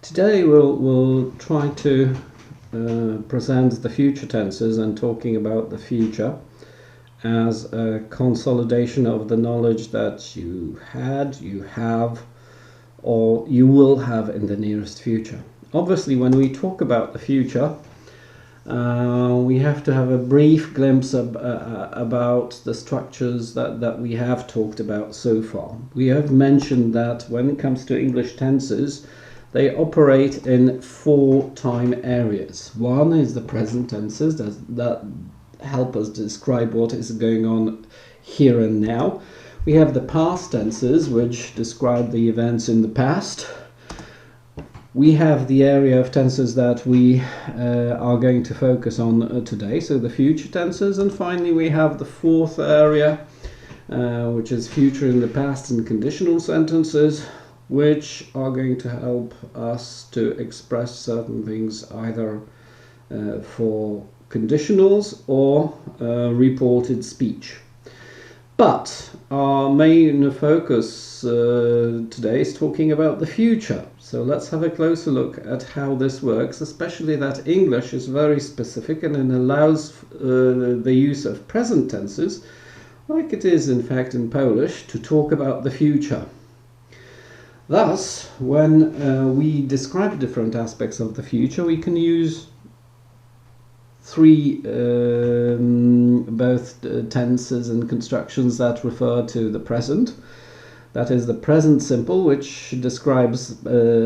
Today we'll try to present the future tenses and talking about the future as a consolidation of the knowledge that you had, you have, or you will have in the nearest future. Obviously, when we talk about the future, we have to have a brief glimpse about the structures that we have talked about so far. We have mentioned that when it comes to English tenses, they operate in 4 time areas. One is the present tenses that help us describe what is going on here and now. We have the past tenses, which describe the events in the past. We have the area of tenses that we are going to focus on today, so the future tenses. And finally we have the 4th area, which is future in the past and conditional sentences, which are going to help us to express certain things either for conditionals or reported speech. But our main focus today is talking about the future. So let's have a closer look at how this works, especially that English is very specific and it allows the use of present tenses, like it is in fact in Polish, to talk about the future. Thus, when we describe different aspects of the future, we can use 3 both tenses and constructions that refer to the present. That is the present simple, which describes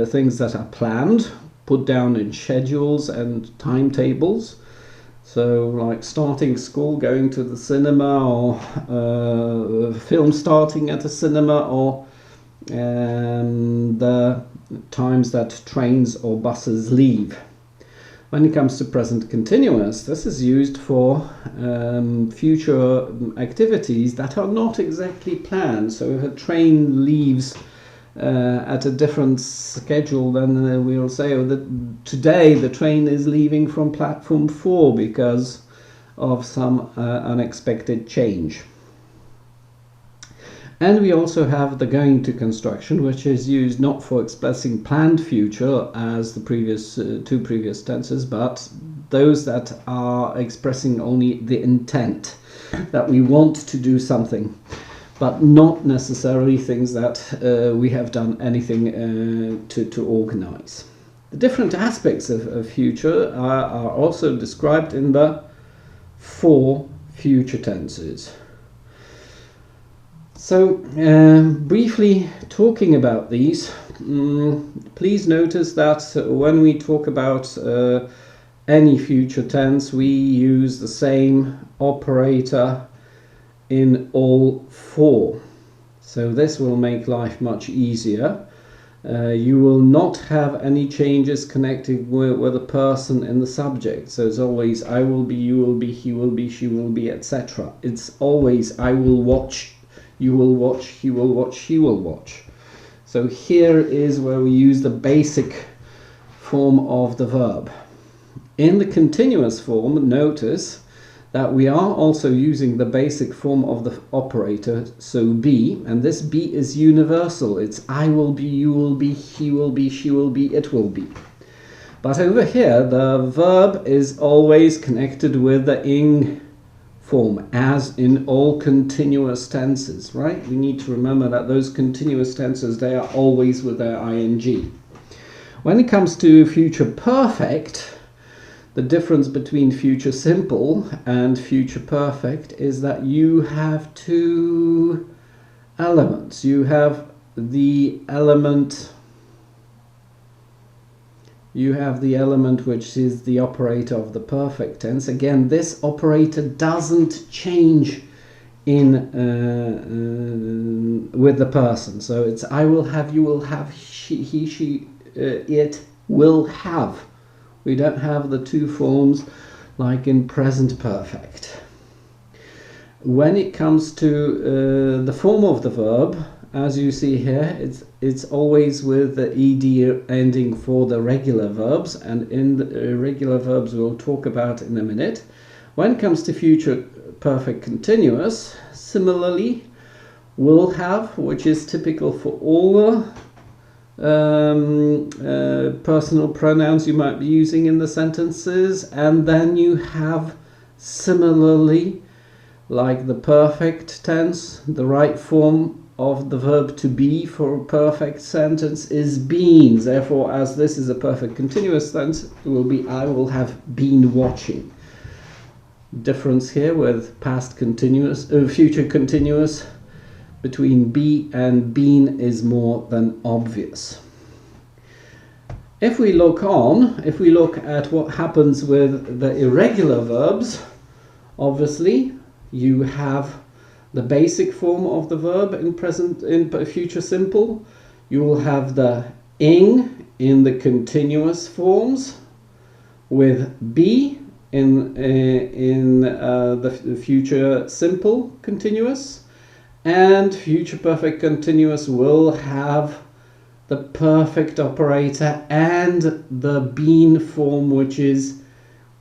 things that are planned, put down in schedules and timetables. So like starting school, going to the cinema, or film starting at a cinema, or the times that trains or buses leave. When it comes to present continuous, this is used for future activities that are not exactly planned. So if a train leaves at a different schedule, then we'll say that today the train is leaving from platform 4 because of some unexpected change. And we also have the going to construction, which is used not for expressing planned future as the previous 2 previous tenses, but those that are expressing only the intent, that we want to do something, but not necessarily things that we have done anything to organize. The different aspects of future are also described in the 4 future tenses. So, briefly talking about these, please notice that when we talk about any future tense, we use the same operator in all 4. So this will make life much easier. You will not have any changes connected with a person in the subject. So it's always I will be, you will be, he will be, she will be, etc. It's always I will watch, you will watch, he will watch, she will watch. So here is where we use the basic form of the verb. In the continuous form, notice that we are also using the basic form of the operator, so be, and this be is universal. It's I will be, you will be, he will be, she will be, it will be. But over here, the verb is always connected with the ing form, as in all continuous tenses, right? We need to remember that those continuous tenses, they are always with their ing. When it comes to future perfect, the difference between future simple and future perfect is that you have 2 elements. You have the element which is the operator of the perfect tense. Again, this operator doesn't change in with the person. So it's I will have, you will have, he, she, it will have. We don't have the 2 forms like in present perfect. When it comes to the form of the verb, as you see here, it's always with the ed ending for the regular verbs, and in the irregular verbs we'll talk about in a minute. When it comes to future perfect continuous, similarly, will have, which is typical for all personal pronouns you might be using in the sentences, and then you have similarly, like the perfect tense, the right form of the verb to be for a perfect sentence is been. Therefore, as this is a perfect continuous tense, it will be I will have been watching. Difference here with past continuous, future continuous between be and been is more than obvious. If we look at what happens with the irregular verbs, obviously you have the basic form of the verb in future simple. You will have the ing in the continuous forms, with be in the future simple continuous, and future perfect continuous will have the perfect operator and the been form, which is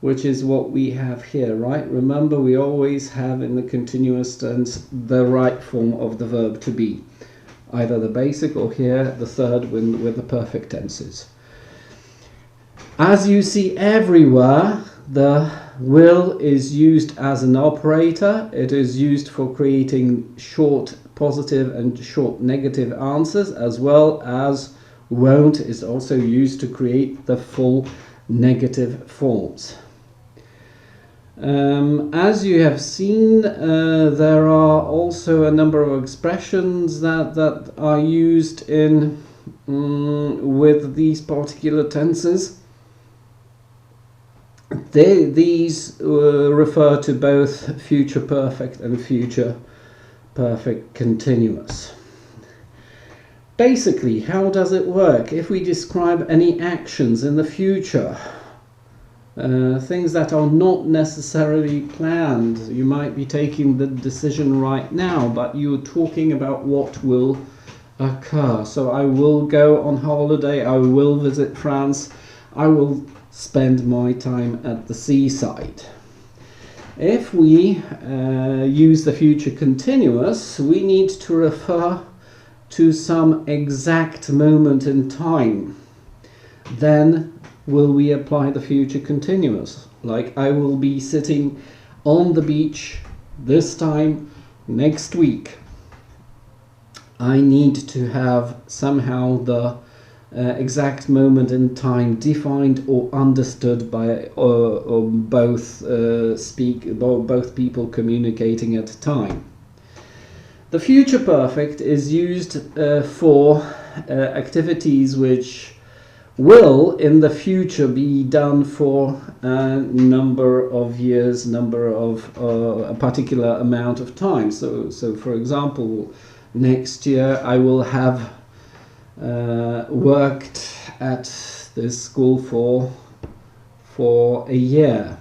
what we have here, right? Remember, we always have in the continuous tense the right form of the verb to be, either the basic or here the third with the perfect tenses. As you see everywhere, the will is used as an operator. It is used for creating short positive and short negative answers, as well as won't is also used to create the full negative forms. As you have seen, there are also a number of expressions that are used in with these particular tenses. These refer to both future perfect and future perfect continuous. Basically, how does it work? If we describe any actions in the future, things that are not necessarily planned, you might be taking the decision right now, but you're talking about what will occur. So I will go on holiday, I will visit France, I will spend my time at the seaside. If we use the future continuous, we need to refer to some exact moment in time. Then will we apply the future continuous? Like, I will be sitting on the beach this time next week. I need to have somehow the exact moment in time defined or understood by both people communicating at a time. The future perfect is used for activities which will in the future be done for a number of years, a particular amount of time. So for example, next year I will have worked at this school for a year,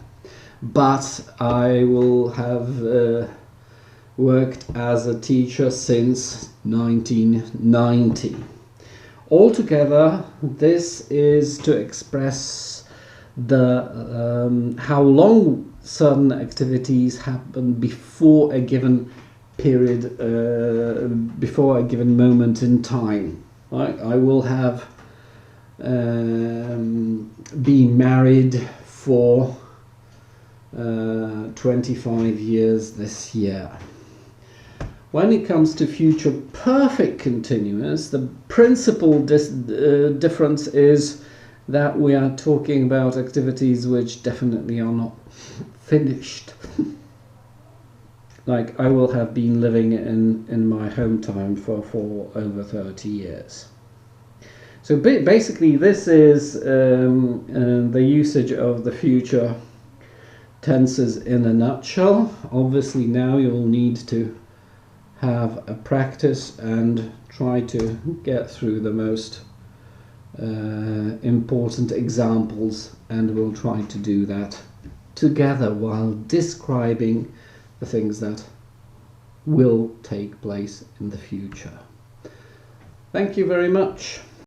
but I will have worked as a teacher since 1990. Altogether, this is to express the how long certain activities happen before a given period, before a given moment in time. Right? I will have been married for 25 years this year. When it comes to future perfect continuous, the principal difference is that we are talking about activities which definitely are not finished. Like, I will have been living in my hometown for over 30 years. So basically this is the usage of the future tenses in a nutshell. Obviously now you'll need to have a practice and try to get through the most important examples, and we'll try to do that together while describing the things that will take place in the future. Thank you very much.